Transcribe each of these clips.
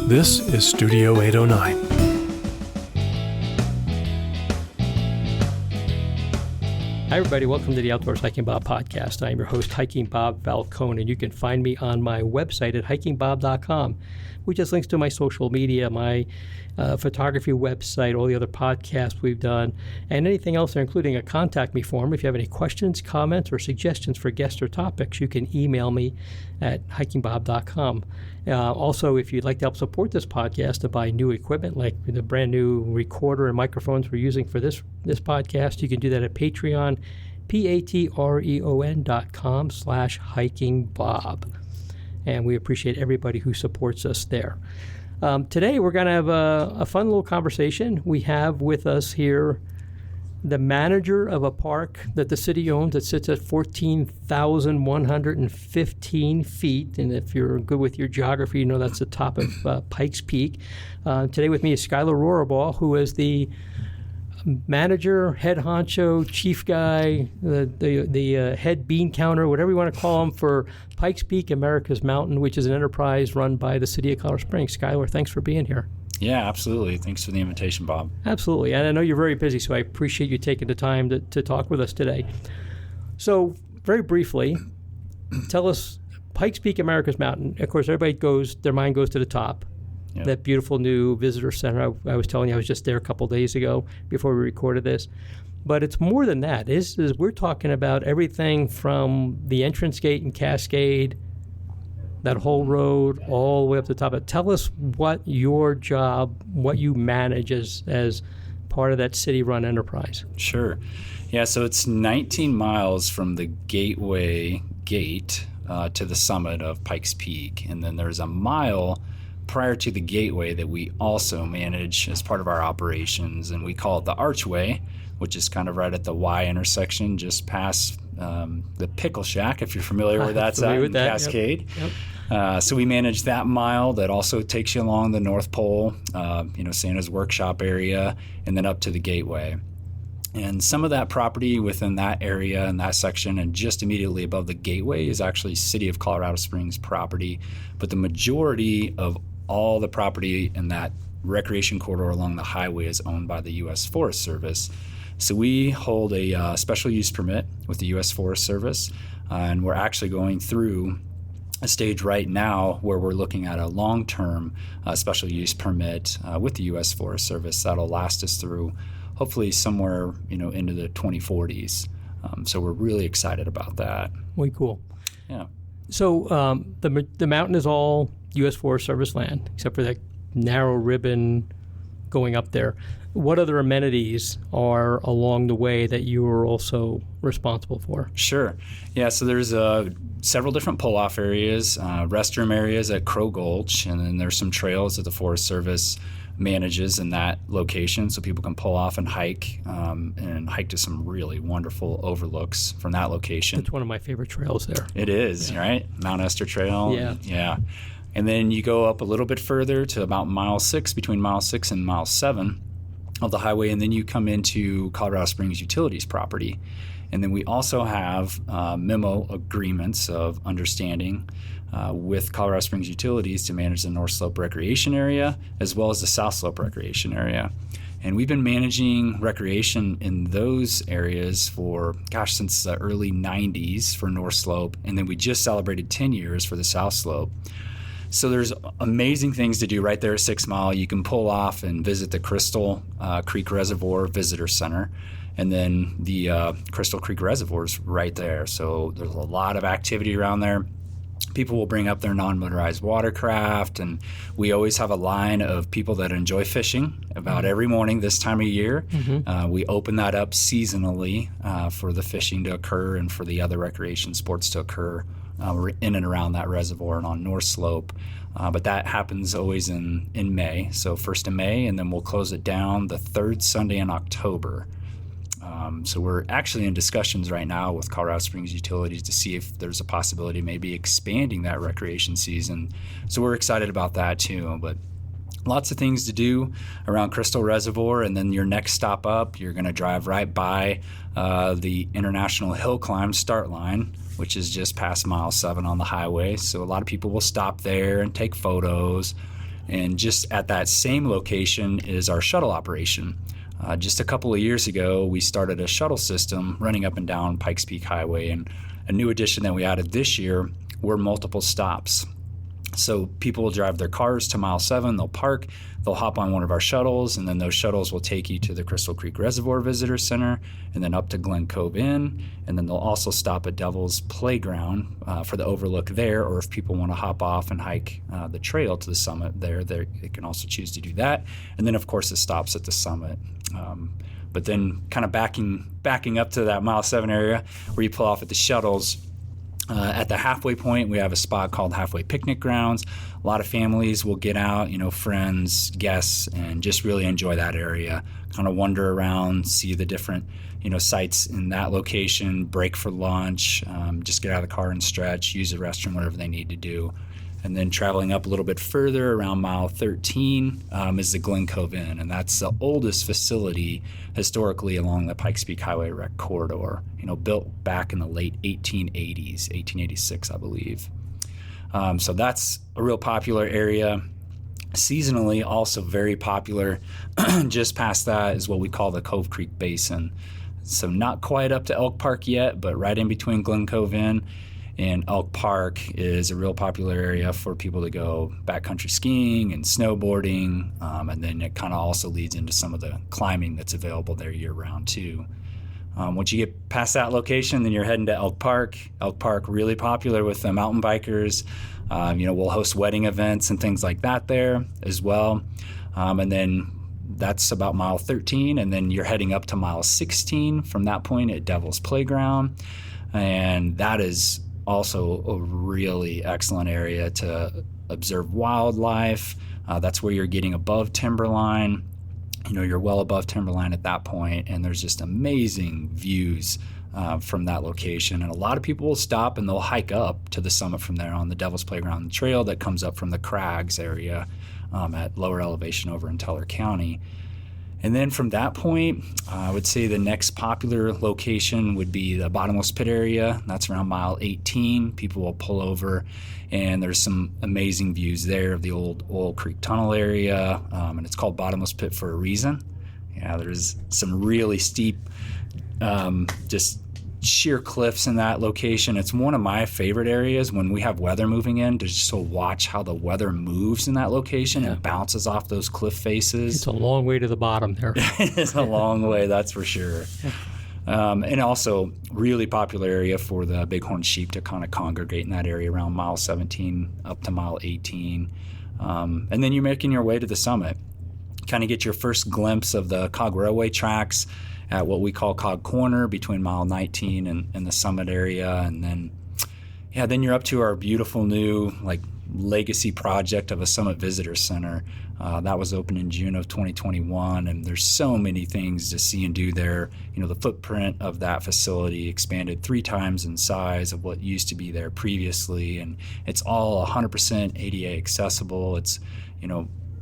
This is Studio 809. Hi, everybody. Welcome to the Outdoors Hiking Bob podcast. I'm your host, Hiking Bob Falcone, and you can find me on my website at hikingbob.com, which has links to my social media, my photography website, all the other podcasts we've done, and anything else there, including a contact me form. If you have any questions, comments, or suggestions for guests or topics, you can email me at hikingbob.com. Also, if you'd like to help support this podcast to buy new equipment, like the brand new recorder and microphones we're using for this podcast, you can do that at Patreon, patreon.com/hikingbob. And we appreciate everybody who supports us there. Today, we're going to have a fun little conversation. We have with us here the manager of a park that the city owns that sits at 14,115 feet. And if you're good with your geography, you know that's the top of Pikes Peak. Today with me is Skyler Rorabaugh, who is the manager, head honcho, chief guy, the head bean counter, whatever you want to call him, for Pikes Peak, America's Mountain, which is an enterprise run by the city of Colorado Springs. Skyler, thanks for being here. Yeah, absolutely. Thanks for the invitation, Bob. Absolutely. And I know you're very busy, so I appreciate you taking the time to talk with us today. So, very briefly, tell us, Pikes Peak, America's Mountain. Of course, everybody their mind goes to the top. Yep. That beautiful new visitor center. I was telling you, I was just there a couple days ago before we recorded this. But it's more than that. We're talking about everything from the entrance gate in Cascade, that whole road, all the way up to the top. Tell us what your job, what you manage as part of that city-run enterprise. Sure. Yeah, so it's 19 miles from the gateway gate to the summit of Pikes Peak. And then there's a mile prior to the gateway that we also manage as part of our operations, and we call it the Archway, which is kind of right at the Y intersection, just past the Pickle Shack, if you're familiar with that side, in Cascade. Yep. So we manage that mile that also takes you along the North Pole, Santa's workshop area, and then up to the gateway. And some of that property within that area and that section and just immediately above the gateway is actually City of Colorado Springs property, but the majority of all the property in that recreation corridor along the highway is owned by the U.S. Forest Service. So we hold a special use permit with the U.S. Forest Service, and we're actually going through a stage right now where we're looking at a long-term special use permit with the U.S. Forest Service that'll last us through hopefully somewhere into the 2040s. So we're really excited about that. Way cool. Yeah. So the mountain is all U.S. Forest Service land, except for that narrow ribbon going up there. What other amenities are along the way that you are also responsible for? Sure. Yeah, so there's several different pull-off areas, restroom areas at Crow Gulch, and then there's some trails that the Forest Service manages in that location so people can pull off and hike to some really wonderful overlooks from that location. It's one of my favorite trails there. It is, yeah. Right? Mount Esther Trail. Yeah. And then you go up a little bit further to about mile 6, between mile 6 and mile 7 of the highway, and then you come into Colorado Springs Utilities property. And then we also have memo agreements of understanding with Colorado Springs Utilities to manage the North Slope Recreation Area as well as the South Slope Recreation Area. And we've been managing recreation in those areas since the early 90s for North Slope, and then we just celebrated 10 years for the South Slope. So there's amazing things to do right there at 6 Mile. You can pull off and visit the Crystal Creek Reservoir Visitor Center, and then the Crystal Creek Reservoir is right there. So there's a lot of activity around there. People will bring up their non-motorized watercraft, and we always have a line of people that enjoy fishing about every morning this time of year. Mm-hmm. We open that up seasonally for the fishing to occur and for the other recreation sports to occur. We're in and around that reservoir and on North Slope, but that happens always in May. So first of May, and then we'll close it down the third Sunday in October. So we're actually in discussions right now with Colorado Springs Utilities to see if there's a possibility of maybe expanding that recreation season. So we're excited about that too. But lots of things to do around Crystal Reservoir, and then your next stop up, you're going to drive right by the International Hill Climb start line, which is just past mile 7 on the highway. So a lot of people will stop there and take photos. And just at that same location is our shuttle operation. Just a couple of years ago, we started a shuttle system running up and down Pikes Peak Highway. And a new addition that we added this year were multiple stops. So people will drive their cars to mile 7, they'll park, they'll hop on one of our shuttles, and then those shuttles will take you to the Crystal Creek Reservoir Visitor Center and then up to Glen Cove Inn. And then they'll also stop at Devil's Playground for the overlook there, or if people want to hop off and hike the trail to the summit there, they can also choose to do that. And then, of course, it stops at the summit. But then kind of backing up to that mile 7 area where you pull off at the shuttles, at the halfway point, we have a spot called Halfway Picnic Grounds. A lot of families will get out, friends, guests, and just really enjoy that area. Kind of wander around, see the different, sites in that location, break for lunch, just get out of the car and stretch, use the restroom, whatever they need to do. And then traveling up a little bit further, around mile 13, is the Glen Cove Inn, and that's the oldest facility historically along the Pikes Peak Highway Rec Corridor, built back in the late 1880s, 1886, I believe. So that's a real popular area. Seasonally, also very popular. Just past that is what we call the Cove Creek Basin. So not quite up to Elk Park yet, but right in between Glen Cove Inn and Elk Park is a real popular area for people to go backcountry skiing and snowboarding, and then it kind of also leads into some of the climbing that's available there year-round too. Once you get past that location, then you're heading to Elk Park. Elk Park, really popular with the mountain bikers. We'll host wedding events and things like that there as well. And then that's about mile 13, and then you're heading up to mile 16 from that point at Devil's Playground. And that is also a really excellent area to observe wildlife. That's where you're getting above timberline. You're well above timberline at that point, and there's just amazing views from that location. And a lot of people will stop and they'll hike up to the summit from there on the Devil's Playground trail that comes up from the Crags area at lower elevation over in Teller County. And then from that point, I would say the next popular location would be the Bottomless Pit area. That's around mile 18. People will pull over, and there's some amazing views there of the old Oil Creek Tunnel area, and it's called Bottomless Pit for a reason. Yeah, there's some really steep, just sheer cliffs in that location. It's one of my favorite areas when we have weather moving in, to just watch how the weather moves in that location and bounces off those cliff faces. It's a long way to the bottom there. It's a long way, that's for sure. And also really popular area for the bighorn sheep to kind of congregate in that area around mile 17 up to mile 18. And then you're making your way to the summit. Kind of get your first glimpse of the Cog Railway tracks at what we call Cog Corner between mile 19 and the summit area. And then, then you're up to our beautiful new legacy project of a Summit Visitor Center. That was opened in June of 2021, and there's so many things to see and do there. The footprint of that facility expanded 3 times in size of what used to be there previously, and it's all 100% ADA accessible. It's,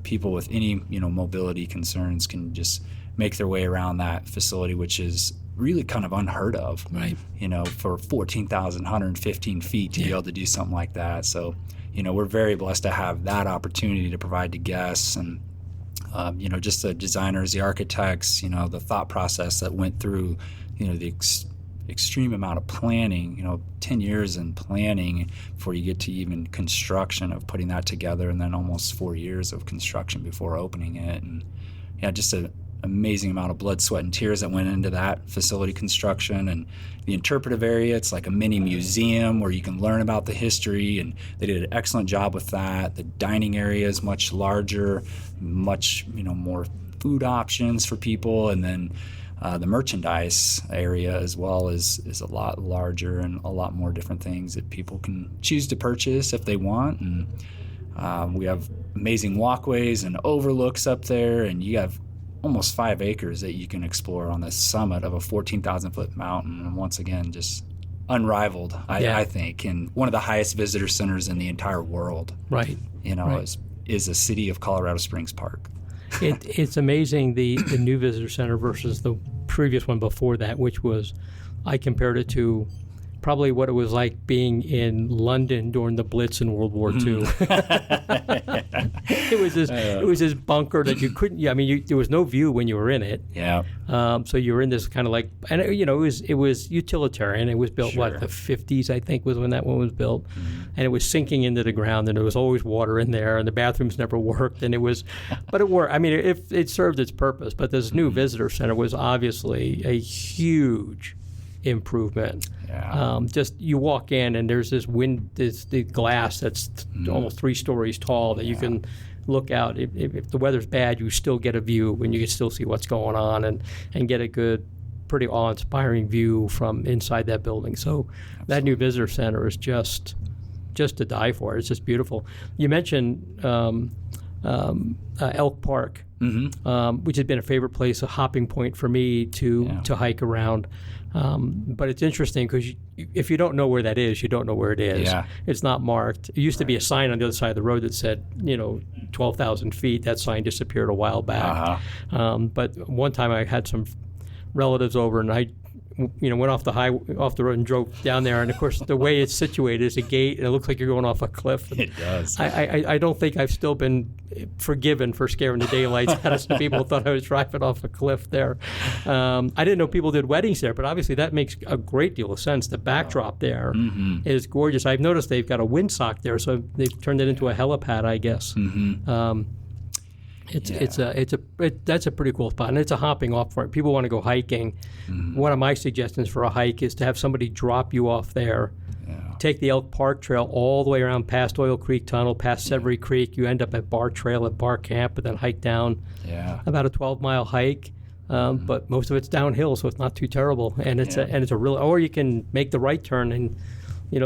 people with any, mobility concerns can just make their way around that facility, which is really kind of unheard of, right? For 14,115 feet to be able to do something like that. So, we're very blessed to have that opportunity to provide to guests, and, just the designers, the architects, the thought process that went through, the extreme amount of planning, 10 years in planning before you get to even construction of putting that together, and then almost 4 years of construction before opening it. And just an amazing amount of blood, sweat, and tears that went into that facility construction. And the interpretive area, it's like a mini museum where you can learn about the history, and they did an excellent job with that. The dining area is much larger, much more food options for people, and then the merchandise area as well is a lot larger and a lot more different things that people can choose to purchase if they want. And we have amazing walkways and overlooks up there, and you have almost 5 acres that you can explore on the summit of a 14,000-foot mountain. And once again, just unrivaled, I think, and one of the highest visitor centers in the entire world. Right. Is a City of Colorado Springs Park. It's amazing the new visitor center versus the previous one before that, which was, I compared it to probably what it was like being in London during the Blitz in World War II. It was this bunker that you couldn't. Yeah, I mean, there was no view when you were in it. Yeah. So you were in this kind of like, and it was utilitarian. It was built Sure. the 50s, I think, was when that one was built, and it was sinking into the ground, and there was always water in there, and the bathrooms never worked, and but it worked. I mean, it served its purpose. But this new visitor center was obviously a huge improvement. Yeah. Just you walk in and there's the glass that's almost 3 stories tall that you can look out. If the weather's bad, you still get a view and you can still see what's going on and get a good, pretty awe-inspiring view from inside that building. So that new visitor center is just to die for. It's just beautiful. You mentioned Elk Park, which has been a favorite place, a hopping point for me to hike around. But it's interesting because if you don't know where that is, you don't know where it is. Yeah. It's not marked. It used to be a sign on the other side of the road that said, 12,000 feet. That sign disappeared a while back. But one time I had some relatives over and I went off the road and drove down there. And of course, the way it's situated is a gate, and it looks like you're going off a cliff. And it does. I don't think I've still been forgiven for scaring the daylights out of some people who thought I was driving off a cliff there. I didn't know people did weddings there, but obviously that makes a great deal of sense. The backdrop there is gorgeous. I've noticed they've got a windsock there, so they've turned it into a helipad, I guess. That's a pretty cool spot, and it's a hopping off point. People want to go hiking. One of my suggestions for a hike is to have somebody drop you off there. Take the Elk Park Trail all the way around past Oil Creek Tunnel, past Severy Creek. You end up at Bar Trail at Bar Camp, and then hike down about a 12-mile hike. But most of it's downhill, so it's not too terrible. And it's a real. Or you can make the right turn and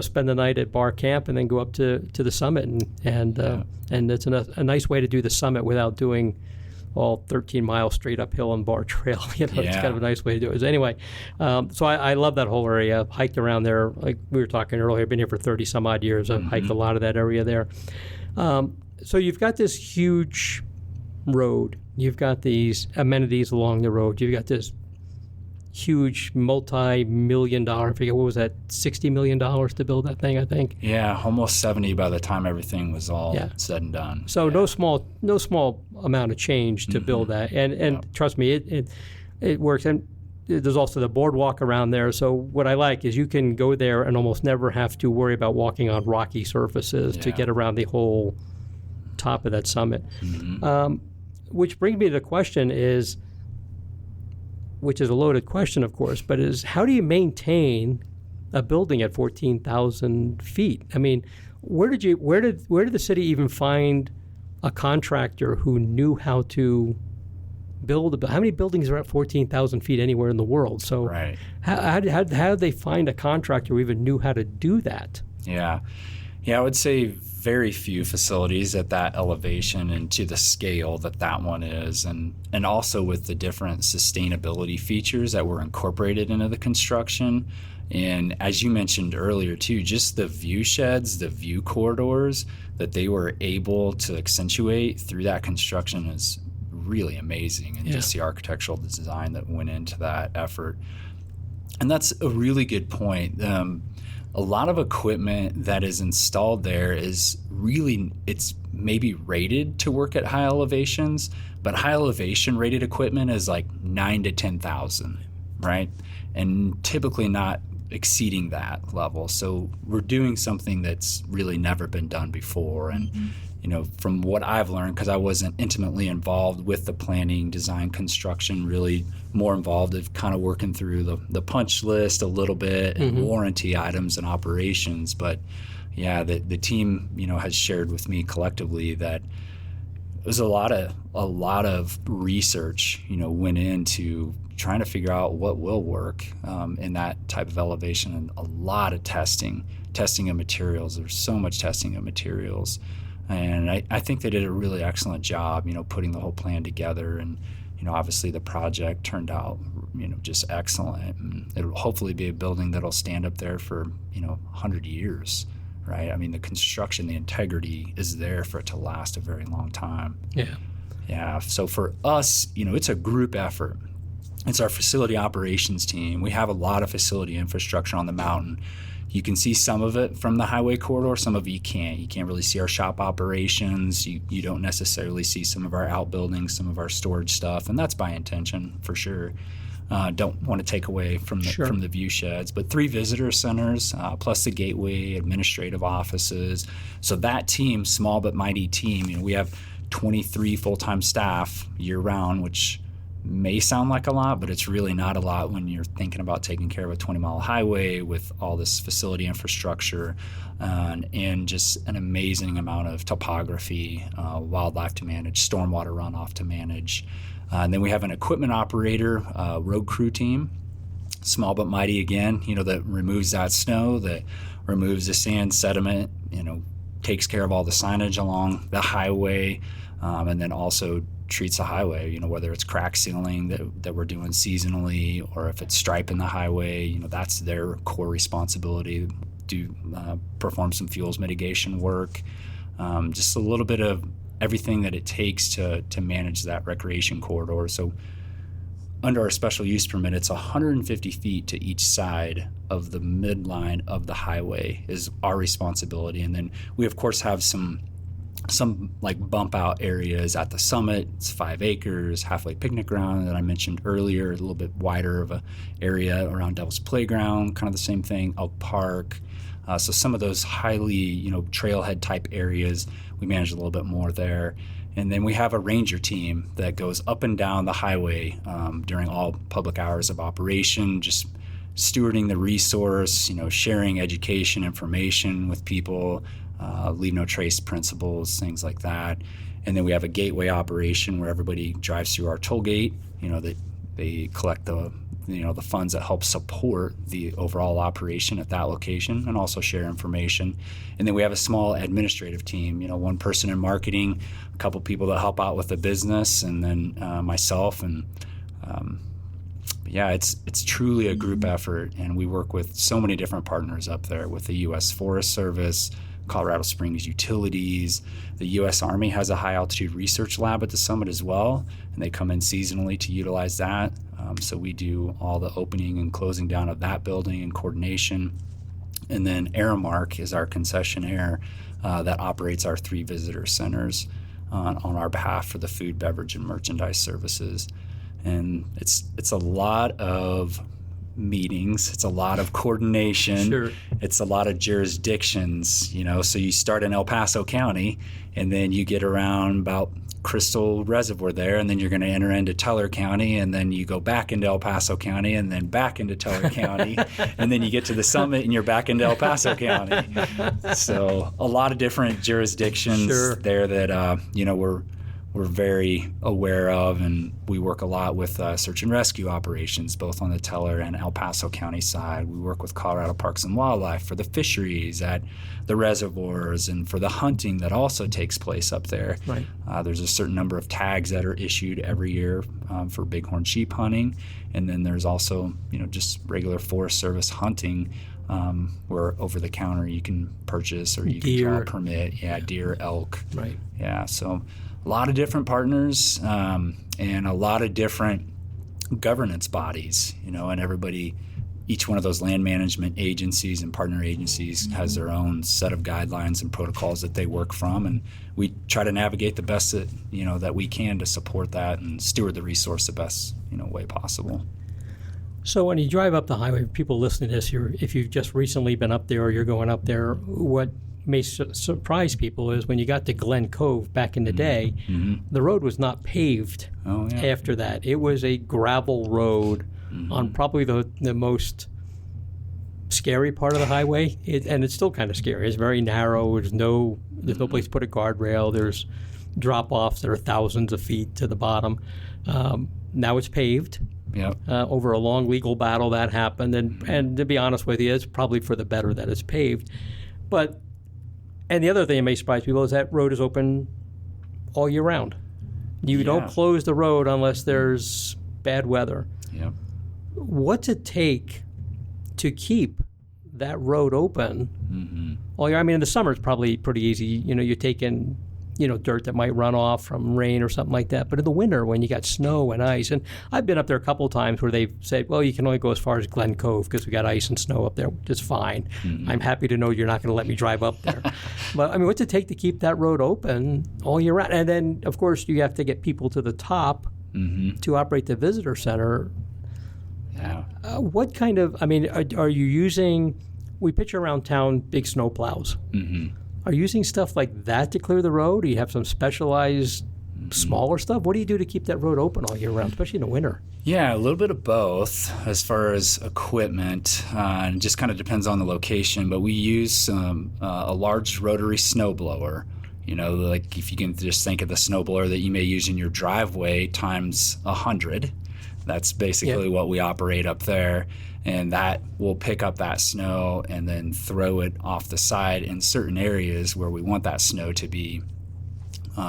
spend the night at Bar Camp and then go up to the summit, and it's a nice way to do the summit without doing all 13 miles straight uphill on Bar Trail. It's kind of a nice way to do it. So anyway, so I love that whole area. I've hiked around there, like we were talking earlier. I've been here for 30 some odd years. I've hiked a lot of that area there. So you've got this huge road. You've got these amenities along the road. You've got this huge multi-million-dollar, I forget, what was that, $60 million to build that thing, I think? Yeah, almost 70 by the time everything was all said and done. So no small amount of change to build that. And trust me, it works. And there's also the boardwalk around there. So what I like is you can go there and almost never have to worry about walking on rocky surfaces to get around the whole top of that summit. Which brings me to the question which is a loaded question, of course, but is how do you maintain a building at 14,000 feet? I mean, where did the city even find a contractor who knew how to build how many buildings are at 14,000 feet anywhere in the world? So how did they find a contractor who even knew how to do that? Yeah, I would say very few facilities at that elevation and to the scale that one is, and also with the different sustainability features that were incorporated into the construction. And as you mentioned earlier too, just the view sheds, the view corridors that they were able to accentuate through that construction is really amazing, and just the architectural design that went into that effort. And that's a really good point. A lot of equipment that is installed there is really, it's maybe rated to work at high elevations, but high elevation rated equipment is like 9 to 10,000, right? And typically not exceeding that level. So we're doing something that's really never been done before. And from what I've learned, because I wasn't intimately involved with the planning, design, construction, really more involved of kind of working through the punch list a little bit and warranty items and operations. But the team, has shared with me collectively that there's a lot of research, went into trying to figure out what will work in that type of elevation, and a lot of testing of materials. There's so much testing of materials. And I think they did a really excellent job, putting the whole plan together. And, obviously the project turned out, just excellent. And it'll hopefully be a building that'll stand up there for, 100 years, right? I mean, the construction, the integrity is there for it to last a very long time. Yeah. So for us, it's a group effort. It's our facility operations team. We have a lot of facility infrastructure on the mountain. you can see some of it from the highway corridor, some of it you can't. You can't really see our shop operations. You don't necessarily see some of our outbuildings, some of our storage stuff, and that's by intention for sure. Don't want to take away from the view sheds, but 3 visitor centers plus the gateway, administrative offices. So that team, small but mighty team, we have 23 full-time staff year-round, which may sound like a lot, but it's really not a lot when you're thinking about taking care of a 20-mile highway with all this facility infrastructure and just an amazing amount of topography, wildlife to manage, stormwater runoff to manage. And then we have an equipment operator, road crew team, small but mighty again, that removes that snow, that removes the sand sediment, takes care of all the signage along the highway, and then also treats the highway, whether it's crack sealing that we're doing seasonally, or if it's striping the highway, that's their core responsibility to perform some fuels mitigation work. Just a little bit of everything that it takes to manage that recreation corridor. So under our special use permit, it's 150 feet to each side of the midline of the highway is our responsibility. And then we, of course, have some like bump out areas at the summit. It's 5 acres, halfway picnic ground that I mentioned earlier, a little bit wider of a area around Devil's Playground, kind of the same thing, Elk Park. So some of those highly, trailhead type areas, we manage a little bit more there. And then we have a ranger team that goes up and down the highway during all public hours of operation, just stewarding the resource, sharing education, information with people, leave no trace principles, things like that. And then we have a gateway operation where everybody drives through our toll gate, that they collect the funds that help support the overall operation at that location and also share information. And then we have a small administrative team, 1 person in marketing, a couple people that help out with the business, and then myself. And it's truly a group effort, and we work with so many different partners up there with the U.S. Forest Service, Colorado Springs Utilities. The U.S. Army has a high altitude research lab at the summit as well, and they come in seasonally to utilize that. So we do all the opening and closing down of that building in coordination. And then Aramark is our concessionaire that operates our 3 visitor centers on our behalf for the food, beverage, and merchandise services. And it's a lot of meetings, it's a lot of coordination, Sure. It's a lot of jurisdictions, so you start in El Paso County and then you get around about Crystal Reservoir there, and then you're going to enter into Teller County, and then you go back into El Paso County, and then back into Teller County, and then you get to the summit and you're back into El Paso County. So a lot of different jurisdictions Sure. there that we're very aware of, and we work a lot with search and rescue operations, both on the Teller and El Paso County side. We work with Colorado Parks and Wildlife for the fisheries at the reservoirs and for the hunting that also takes place up there. Right. There's a certain number of tags that are issued every year for bighorn sheep hunting, and then there's also just regular Forest Service hunting where over the counter you can purchase or you can draw a permit. Yeah, deer, elk. Right. Yeah, so a lot of different partners and a lot of different governance bodies, and everybody, each one of those land management agencies and partner agencies has their own set of guidelines and protocols that they work from, and we try to navigate the best that we can to support that and steward the resource the best way possible. So when you drive up the highway, people listening to this, if you've just recently been up there or you're going up there, what may surprise people is when you got to Glen Cove back in the day, the road was not paved after that. It was a gravel road on probably the most scary part of the highway, and it's still kind of scary. It's very narrow. There's no place to put a guardrail. There's drop-offs that are thousands of feet to the bottom. Now it's paved. Yep. Over a long legal battle that happened, and to be honest with you, it's probably for the better that it's paved. And the other thing that may surprise people is that road is open all year round. You don't close the road unless there's bad weather. Yep. What's it take to keep that road open all year? I mean, in the summer it's probably pretty easy. You're taking dirt that might run off from rain or something like that. But in the winter, when you got snow and ice, and I've been up there a couple of times where they've said, well, you can only go as far as Glen Cove because we got ice and snow up there, which is fine. Mm-hmm. I'm happy to know you're not going to let me drive up there. But, I mean, what's it take to keep that road open all year round? And then, of course, you have to get people to the top to operate the visitor center. Yeah. What kind of, I mean, are you using, we picture around town big snow plows. Mm-hmm. Are you using stuff like that to clear the road? Do you have some specialized smaller stuff? What do you do to keep that road open all year round, especially in the winter? Yeah, a little bit of both as far as equipment. It just kind of depends on the location, but we use a large rotary snow blower. Like if you can just think of the snow blower that you may use in your driveway times 100. That's basically what we operate up there. And that will pick up that snow and then throw it off the side in certain areas where we want that snow to be.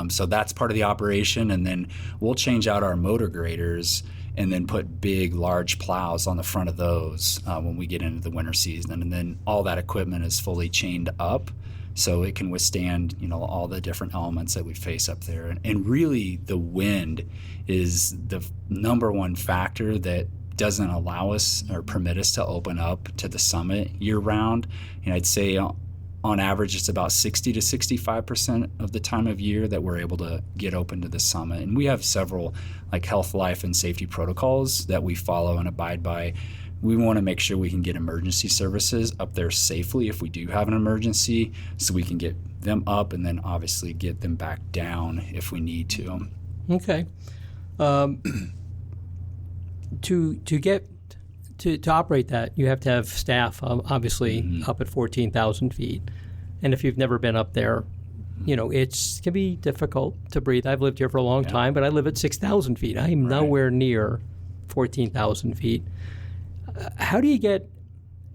So that's part of the operation. And then we'll change out our motor graders and then put big, large plows on the front of those when we get into the winter season. And then all that equipment is fully chained up so it can withstand, all the different elements that we face up there. And really, the wind is the number one factor that doesn't allow us or permit us to open up to the summit year round. I'd say on average it's about 60 to 65% of the time of year that we're able to get open to the summit. And we have several like health, life, and safety protocols that we follow and abide by. We want to make sure we can get emergency services up there safely if we do have an emergency, so we can get them up and then obviously get them back down if we need to. Okay. To operate that, you have to have staff, obviously, up at 14,000 feet. And if you've never been up there, it can be difficult to breathe. I've lived here for a long time, but I live at 6,000 feet. I am nowhere near 14,000 feet. How do you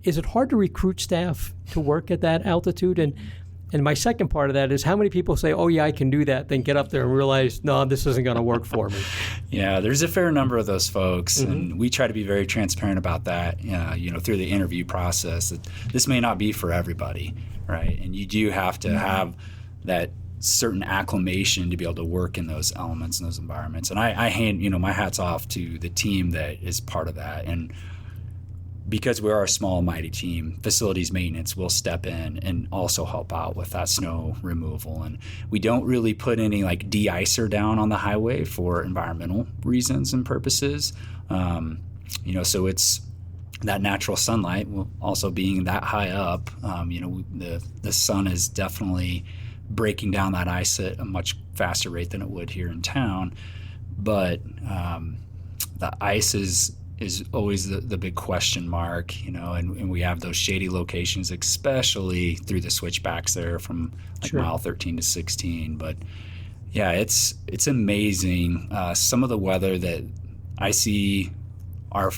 is it hard to recruit staff to work at that altitude? And my second part of that is how many people say, oh, yeah, I can do that, then get up there and realize, no, this isn't going to work for me. Yeah, there's a fair number of those folks, and we try to be very transparent about that, through the interview process. That this may not be for everybody, right? And you do have to have that certain acclimation to be able to work in those elements and those environments. And I hand, my hats off to the team that is part of that. And because we are a small, mighty team, facilities maintenance will step in and also help out with that snow removal. And we don't really put any like de-icer down on the highway for environmental reasons and purposes. So it's that natural sunlight, also being that high up, the sun is definitely breaking down that ice at a much faster rate than it would here in town. But the ice is always the big question mark, and we have those shady locations, especially through the switchbacks there from mile 13 to 16. But yeah, it's amazing. Some of the weather that I see our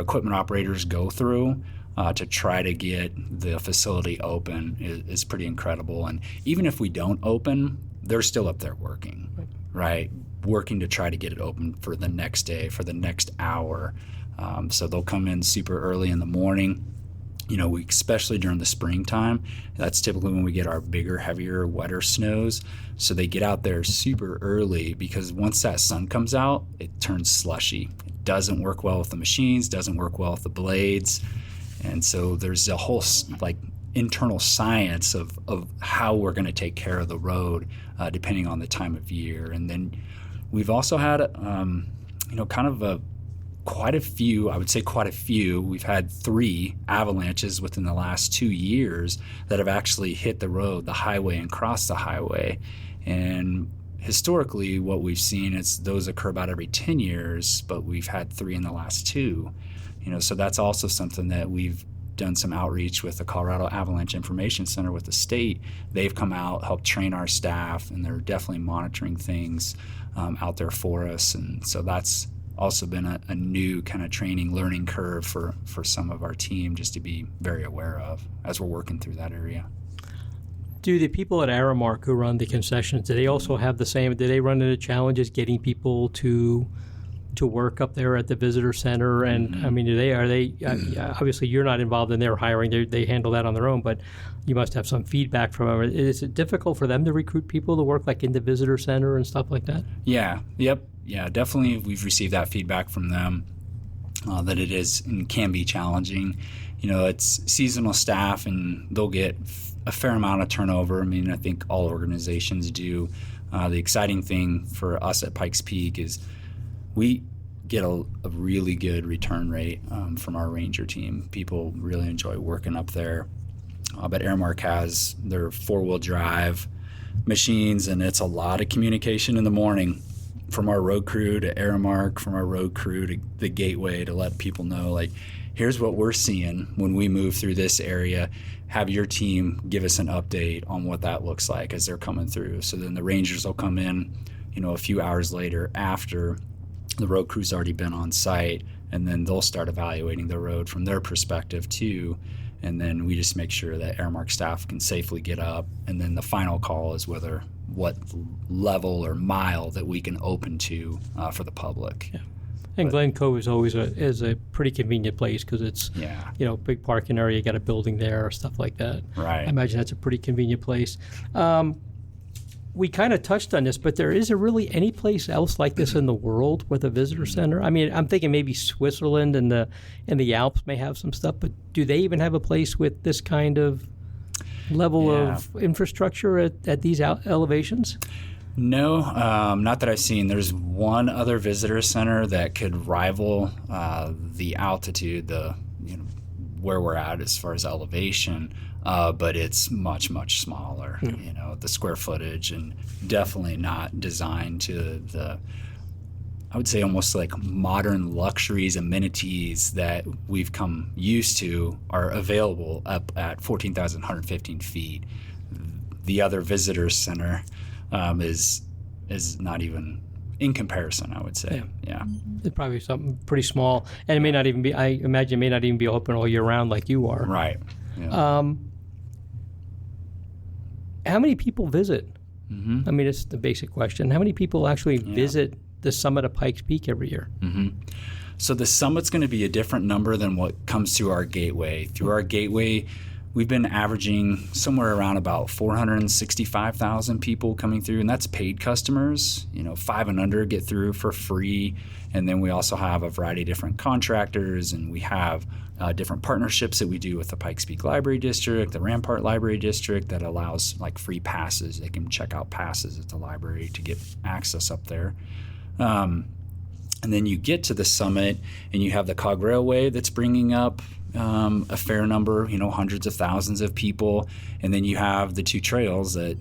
equipment operators go through to try to get the facility open is pretty incredible. And even if we don't open, they're still up there working, right? Working to try to get it open for the next day, for the next hour. So they'll come in super early in the morning. Especially during the springtime, that's typically when we get our bigger, heavier, wetter snows. So they get out there super early because once that sun comes out, it turns slushy. It doesn't work well with the machines, doesn't work well with the blades. And so there's a whole internal science of how we're going to take care of the road depending on the time of year. And then we've also had, quite a few. We've had 3 avalanches within the last 2 years that have actually hit the road, the highway, and crossed the highway. And historically, what we've seen is those occur about every 10 years, but we've had 3 in the last 2. So that's also something that we've done some outreach with the Colorado Avalanche Information Center with the state. They've come out, helped train our staff, and they're definitely monitoring things out there for us. And so that's also been a new kind of training learning curve for some of our team just to be very aware of as we're working through that area. Do the people at Aramark who run the concessions, do they also have the same, do they run into challenges getting people to to work up there at the visitor center? And I mean, are they obviously you're not involved in their hiring; they handle that on their own. But you must have some feedback from them. Is it difficult for them to recruit people to work like in the visitor center and stuff like that? Yeah. Yep. Yeah. Definitely, we've received that feedback from them that it is and can be challenging. It's seasonal staff, and they'll get a fair amount of turnover. I mean, I think all organizations do. The exciting thing for us at Pikes Peak is we get a really good return rate from our ranger team. People really enjoy working up there. But Aramark has their 4-wheel drive machines, and it's a lot of communication in the morning from our road crew to Aramark, from our road crew to the gateway, to let people know, like, here's what we're seeing when we move through this area. Have your team give us an update on what that looks like as they're coming through. So then the rangers will come in, a few hours later after the road crew's already been on site, and then they'll start evaluating the road from their perspective too. And then we just make sure that Aramark staff can safely get up. And then the final call is what level or mile that we can open to for the public. Yeah. And Glen Cove is always a pretty convenient place because it's big parking area. You got a building there, stuff like that. Right. I imagine that's a pretty convenient place. We kind of touched on this, but there isn't really any place else like this in the world with a visitor center. I mean, I'm thinking maybe Switzerland and the Alps may have some stuff, but do they even have a place with this kind of level of infrastructure at these elevations? No, not that I've seen. There's one other visitor center that could rival the altitude, where we're at as far as elevation, but it's much, much smaller. The square footage, and definitely not designed to I would say almost like modern luxuries, amenities that we've come used to are available up at 14,115 feet. The other visitor center is not even in comparison, I would say. Yeah. It's probably something pretty small, and it may not even be. I imagine it may not even be open all year round like you are. Right. Yeah. How many people visit? I mean, it's the basic question. How many people actually visit the summit of Pikes Peak every year? So the summit's going to be a different number than what comes through our gateway. Through our gateway, we've been averaging somewhere around about 465,000 people coming through, and that's paid customers. 5 and under get through for free, and then we also have a variety of different contractors, and we have different partnerships that we do with the Pikes Peak Library District, the Rampart Library District, that allows like free passes. They can check out passes at the library to get access up there. And then you get to the summit, and you have the Cog Railway that's bringing up a fair number, hundreds of thousands of people. And then you have the 2 trails that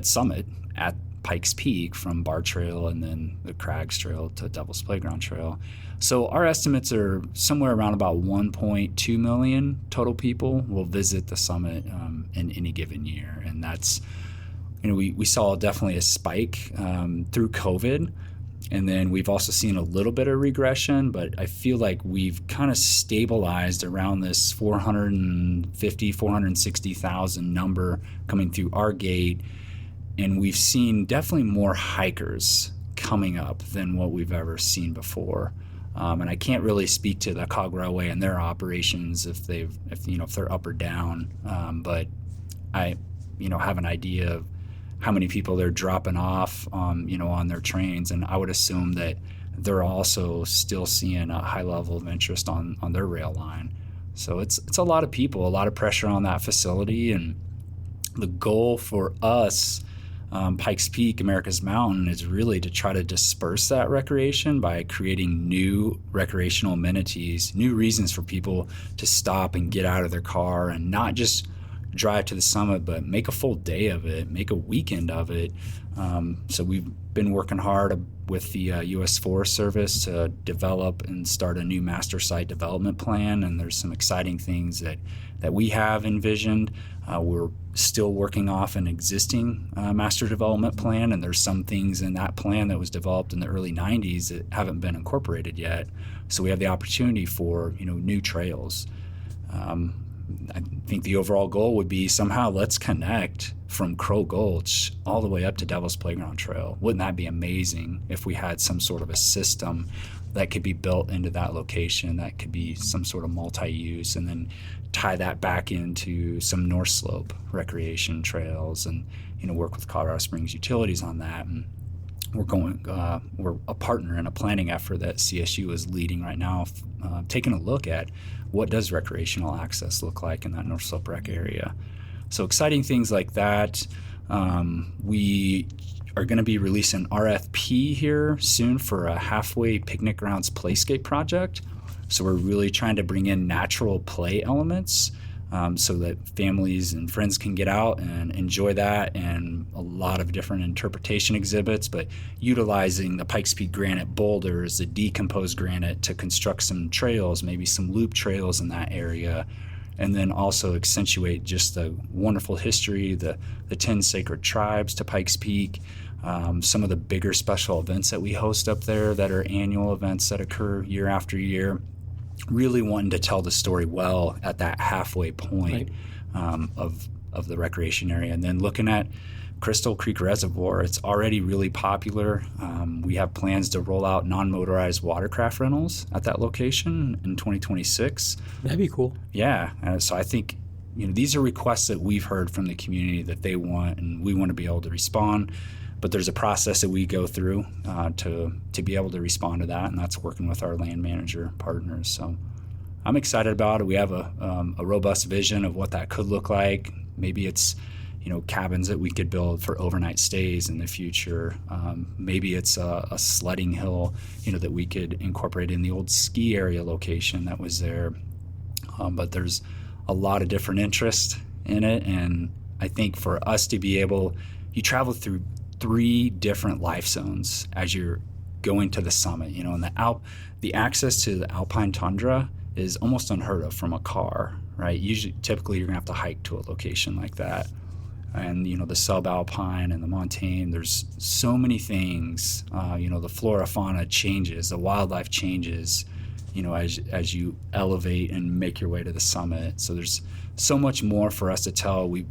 summit at Pikes Peak, from Bar Trail and then the Crags Trail to Devil's Playground Trail. So our estimates are somewhere around about 1.2 million total people will visit the summit in any given year. And that's, we saw definitely a spike through COVID. And then we've also seen a little bit of regression, but I feel like we've kind of stabilized around this 460,000 number coming through our gate. And we've seen definitely more hikers coming up than what we've ever seen before. And I can't really speak to the Cog Railway and their operations if they're up or down. But I, have an idea of how many people they're dropping off, on their trains, and I would assume that they're also still seeing a high level of interest on their rail line. So it's a lot of people, a lot of pressure on that facility, and the goal for us, Pikes Peak, America's Mountain, is really to try to disperse that recreation by creating new recreational amenities, new reasons for people to stop and get out of their car and not just drive to the summit, but make a full day of it, make a weekend of it. So we've been working hard with the U.S. Forest Service to develop and start a new master site development plan, and there's some exciting things that we have envisioned. We're still working off an existing master development plan, and there's some things in that plan that was developed in the early 90s that haven't been incorporated yet. So we have the opportunity for new trails. I think the overall goal would be somehow let's connect from Crow Gulch all the way up to Devil's Playground Trail. Wouldn't that be amazing if we had some sort of a system that could be built into that location, that could be some sort of multi-use, and then tie that back into some North Slope recreation trails, and work with Colorado Springs Utilities on that. And we're a partner in a planning effort that CSU is leading right now, taking a look at what does recreational access look like in that North Slope Rec area. So exciting things like that. We are going to be releasing RFP here soon for a halfway picnic grounds playscape project. So we're really trying to bring in natural play elements so that families and friends can get out and enjoy that, and a lot of different interpretation exhibits, but utilizing the Pikes Peak granite boulders, the decomposed granite, to construct some trails, maybe some loop trails in that area, and then also accentuate just the wonderful history, the 10 sacred tribes to Pikes Peak, some of the bigger special events that we host up there that are annual events that occur year after year. Really wanting to tell the story well at that halfway point of the recreation area. And then looking at Crystal Creek Reservoir, it's already really popular. We have plans to roll out non-motorized watercraft rentals at that location in 2026. That'd be cool. Yeah. So I think these are requests that we've heard from the community that they want, and we want to be able to respond. But there's a process that we go through to be able to respond to that, and that's working with our land manager partners. So I'm excited about it. We have a robust vision of what that could look like. Maybe it's cabins that we could build for overnight stays in the future. Maybe it's a sledding hill that we could incorporate in the old ski area location that was there. But there's a lot of different interest in it, and I think for us to be able, you travel through 3 different life zones as you're going to the summit. And the access to the alpine tundra is almost unheard of from a car, right? Typically you're gonna have to hike to a location like that. And the subalpine and the montane, there's so many things. The flora fauna changes, the wildlife changes, as you elevate and make your way to the summit. So there's so much more for us to tell. We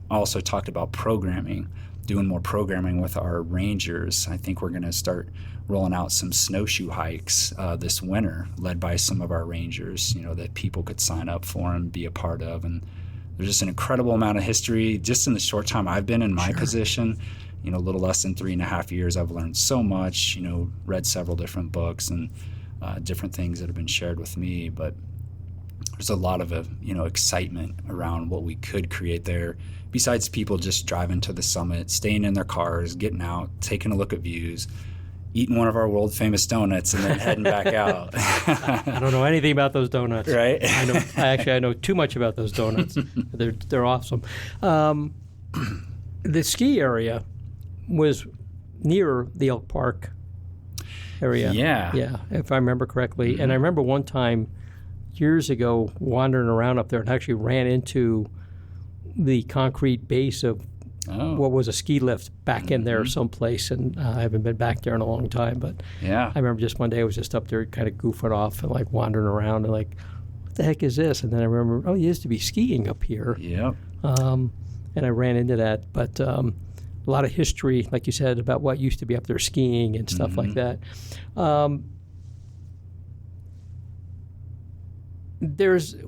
also talked about doing more programming with our rangers. I think we're going to start rolling out some snowshoe hikes this winter, led by some of our rangers, that people could sign up for and be a part of. And there's just an incredible amount of history. Just in the short time I've been in my position, a little less than 3.5 years, I've learned so much, read several different books and different things that have been shared with me. But there's a lot of excitement around what we could create there, besides people just driving to the summit, staying in their cars, getting out, taking a look at views, eating one of our world famous donuts, and then heading back out. I don't know anything about those donuts. Right? I know too much about those donuts. They're awesome. The ski area was near the Elk Park area. Yeah, if I remember correctly. Mm-hmm. And I remember one time years ago wandering around up there and actually ran into the concrete base of what was a ski lift back in there someplace, and I haven't been back there in a long time, but I remember just one day I was just up there kind of goofing off and like wandering around and like, what the heck is this? And then I remember, you used to be skiing up here. Yep. And I ran into that, but a lot of history, like you said, about what used to be up there skiing and stuff like that.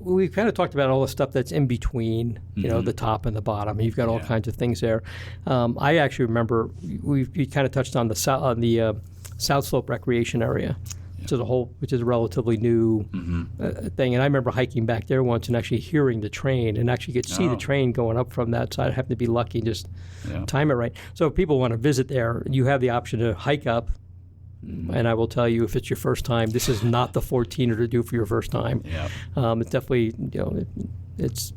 We've kind of talked about all the stuff that's in between, the top and the bottom. You've got all kinds of things there. I actually remember we kind of touched on the South Slope recreation area, which is a relatively new thing. And I remember hiking back there once and actually hearing the train and actually get to see the train going up from that side. I happened to be lucky and just time it right. So if people want to visit there, you have the option to hike up. And I will tell you, if it's your first time, this is not the 14er to do for your first time. Yeah. It's definitely, it's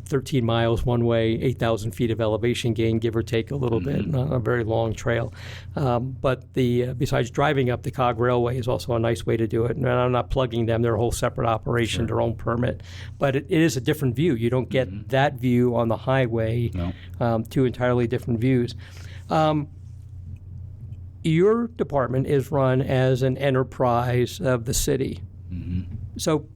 13 miles one way, 8,000 feet of elevation gain, give or take a little bit, not a very long trail. But besides driving up, the Cog Railway is also a nice way to do it. And I'm not plugging them. They're a whole separate operation, their own permit. But it is a different view. You don't get that view on the highway, two entirely different views. Your department is run as an enterprise of the city. So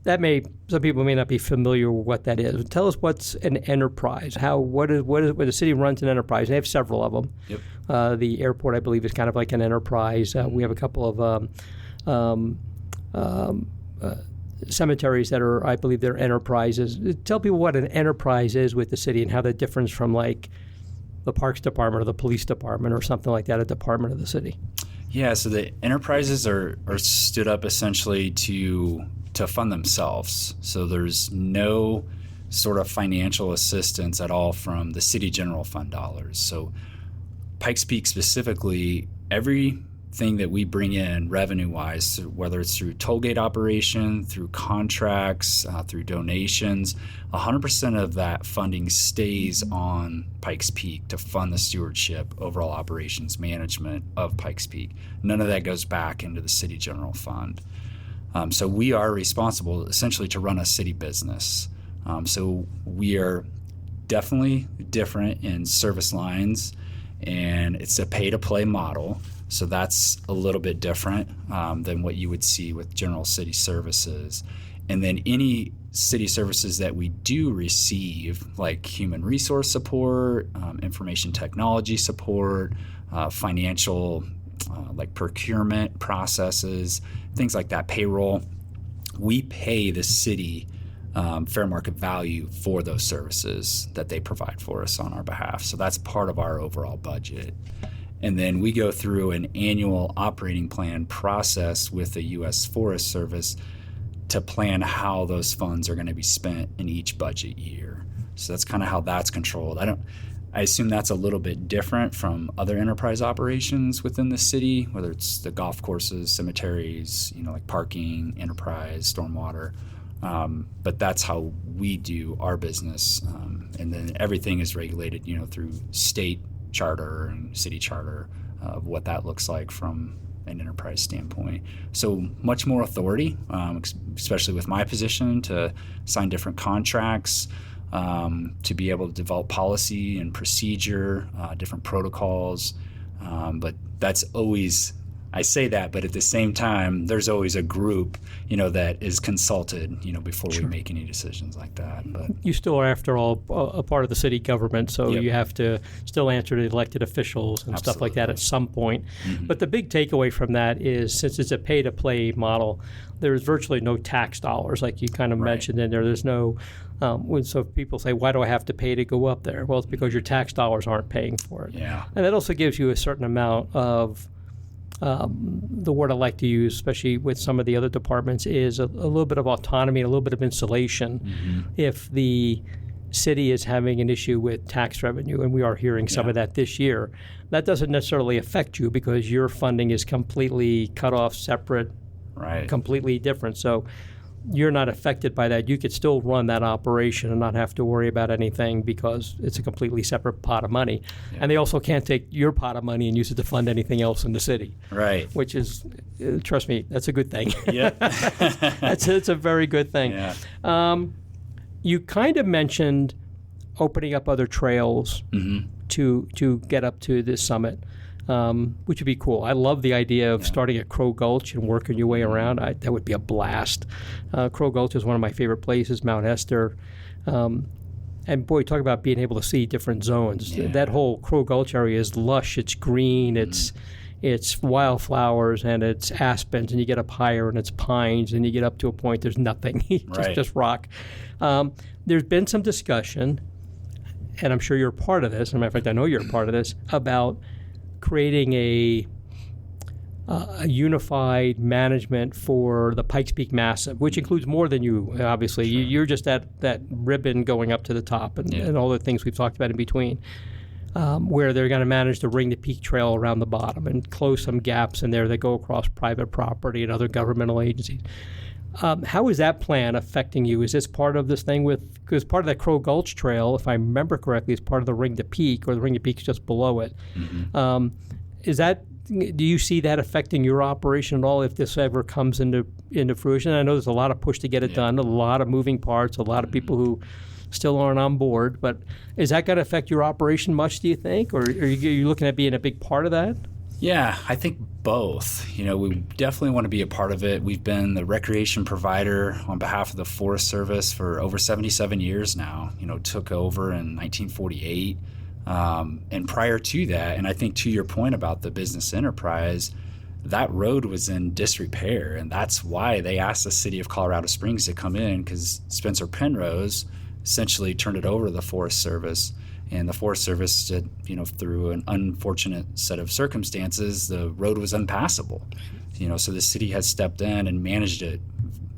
some people may not be familiar with what that is. Tell us what's an enterprise. What is when the city runs an enterprise? They have several of them. Yep. The airport, I believe, is kind of like an enterprise. We have a couple of cemeteries that are, I believe, they're enterprises. Tell people what an enterprise is with the city and how that differs from like the Parks Department or the Police Department or something like that, a department of the city. Yeah, so the enterprises are stood up essentially to fund themselves. So there's no sort of financial assistance at all from the city general fund dollars. So Pikes Peak specifically, everything that we bring in revenue-wise, whether it's through tollgate operation, through contracts, through donations, 100% of that funding stays on Pikes Peak to fund the stewardship, overall operations management of Pikes Peak. None of that goes back into the city general fund. So we are responsible essentially to run a city business. So we are definitely different in service lines, and it's a pay-to-play model. So that's a little bit different than what you would see with general city services. And then any city services that we do receive, like human resource support, information technology support, financial like procurement processes, things like that, payroll, we pay the city fair market value for those services that they provide for us on our behalf. So that's part of our overall budget. And then we go through an annual operating plan process with the U.S. Forest Service to plan how those funds are going to be spent in each budget year. So that's kind of how that's controlled. I assume that's a little bit different from other enterprise operations within the city, whether it's the golf courses, cemeteries, like parking, enterprise, stormwater. But that's how we do our business. And then everything is regulated, through state charter and city charter of what that looks like from an enterprise standpoint. So much more authority, especially with my position, to sign different contracts, to be able to develop policy and procedure, different protocols. But that's always, I say that, but at the same time, there's always a group, that is consulted, before we make any decisions like that. But you still are, after all, a part of the city government, so Yep. you have to still answer to elected officials and stuff like that at some point. Mm-hmm. But the big takeaway from that is, since it's a pay-to-play model, there's virtually no tax dollars, like you kind of mentioned in there. There's no so people say, why do I have to pay to go up there? Well, it's because your tax dollars aren't paying for it. Yeah. And that also gives you a certain amount of the word I like to use, especially with some of the other departments, is a little bit of autonomy, a little bit of insulation. Mm-hmm. If the city is having an issue with tax revenue, and we are hearing some of that this year, that doesn't necessarily affect you because your funding is completely cut off, separate, completely different. So you're not affected by that. You could still run that operation and not have to worry about anything because it's a completely separate pot of money. Yeah. And they also can't take your pot of money and use it to fund anything else in the city. Right. Which is, trust me, that's a good thing. Yeah. It's a very good thing. Yeah. You kind of mentioned opening up other trails to get up to this summit. Which would be cool. I love the idea of starting at Crow Gulch and working your way around. That would be a blast. Crow Gulch is one of my favorite places, Mount Esther. And boy, talk about being able to see different zones. Yeah. That whole Crow Gulch area is lush. It's green. It's wildflowers and it's aspens, and you get up higher and it's pines, and you get up to a point there's nothing. just rock. There's been some discussion, and I'm sure you're a part of this. As a matter of fact, I know you're a part of this, about creating a unified management for the Pikes Peak Massive, which includes more than you, obviously. Sure. You're just that ribbon going up to the top and all the things we've talked about in between, where they're going to manage to ring the peak trail around the bottom and close some gaps in there that go across private property and other governmental agencies. How is that plan affecting you? Is this part of this thing because part of that Crow Gulch Trail, if I remember correctly, is part of the Ring to Peak, or the Ring to Peak is just below it. Mm-hmm. Do you see that affecting your operation at all if this ever comes into fruition? I know there's a lot of push to get it done, a lot of moving parts, a lot of people who still aren't on board, but is that going to affect your operation much, do you think? Or are you looking at being a big part of that? Yeah, I think both. We definitely want to be a part of it. We've been the recreation provider on behalf of the Forest Service for over 77 years now. Took over in 1948. And prior to that, and I think to your point about the business enterprise, that road was in disrepair. And that's why they asked the city of Colorado Springs to come in, because Spencer Penrose essentially turned it over to the Forest Service. And the Forest Service did, through an unfortunate set of circumstances, the road was unpassable. So the city has stepped in and managed it,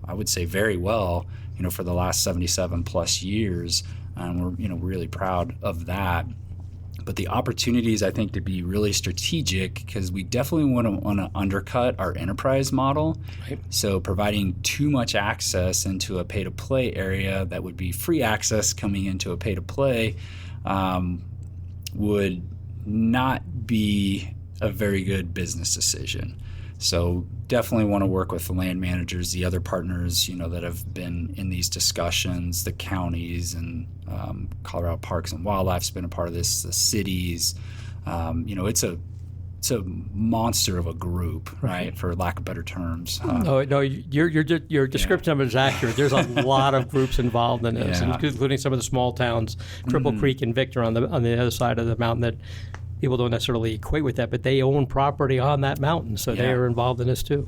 I would say, very well, for the last 77 plus years. And we're, really proud of that. But the opportunities, I think, to be really strategic, because we definitely want to undercut our enterprise model. Right. So providing too much access into a pay-to-play area that would be free access coming into a pay-to-play would not be a very good business decision. So definitely want to work with the land managers, the other partners, that have been in these discussions, the counties and Colorado Parks and Wildlife's been a part of this, the cities. It's a monster of a group, right? For lack of better terms. No, your description of it is accurate. There's a lot of groups involved in this, including some of the small towns, Cripple Creek and Victor on the other side of the mountain that people don't necessarily equate with that, but they own property on that mountain, so they are involved in this too.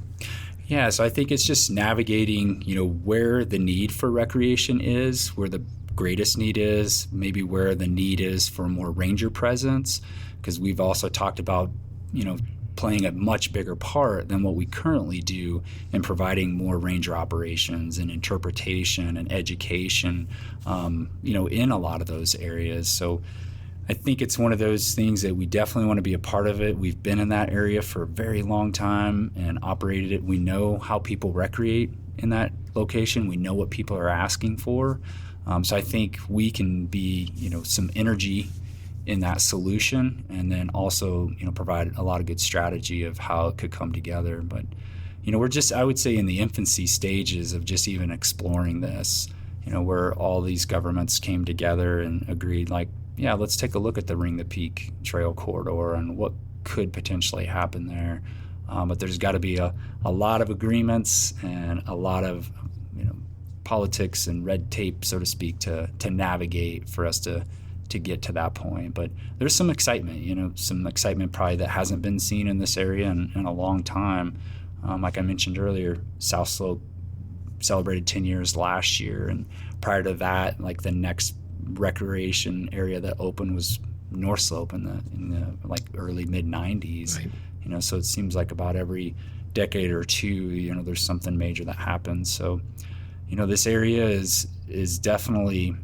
Yeah, so I think it's just navigating, where the need for recreation is, where the greatest need is, maybe where the need is for more ranger presence, because we've also talked about, playing a much bigger part than what we currently do in providing more ranger operations and interpretation and education, in a lot of those areas. So I think it's one of those things that we definitely want to be a part of it. We've been in that area for a very long time and operated it. We know how people recreate in that location. We know what people are asking for. So I think we can be, some energy in that solution, and then also, provide a lot of good strategy of how it could come together. But, we're just, I would say, in the infancy stages of just even exploring this, where all these governments came together and agreed, let's take a look at the Ring the Peak Trail corridor and what could potentially happen there. But there's got to be a lot of agreements and a lot of politics and red tape, so to speak, to navigate for us to get to that point. But there's some excitement, some excitement probably that hasn't been seen in this area in a long time. Like I mentioned earlier, South Slope celebrated 10 years last year, and prior to that, the next recreation area that opened was North Slope in the early mid 90s. Right. So it seems like about every decade or two, there's something major that happens. So, this area is definitely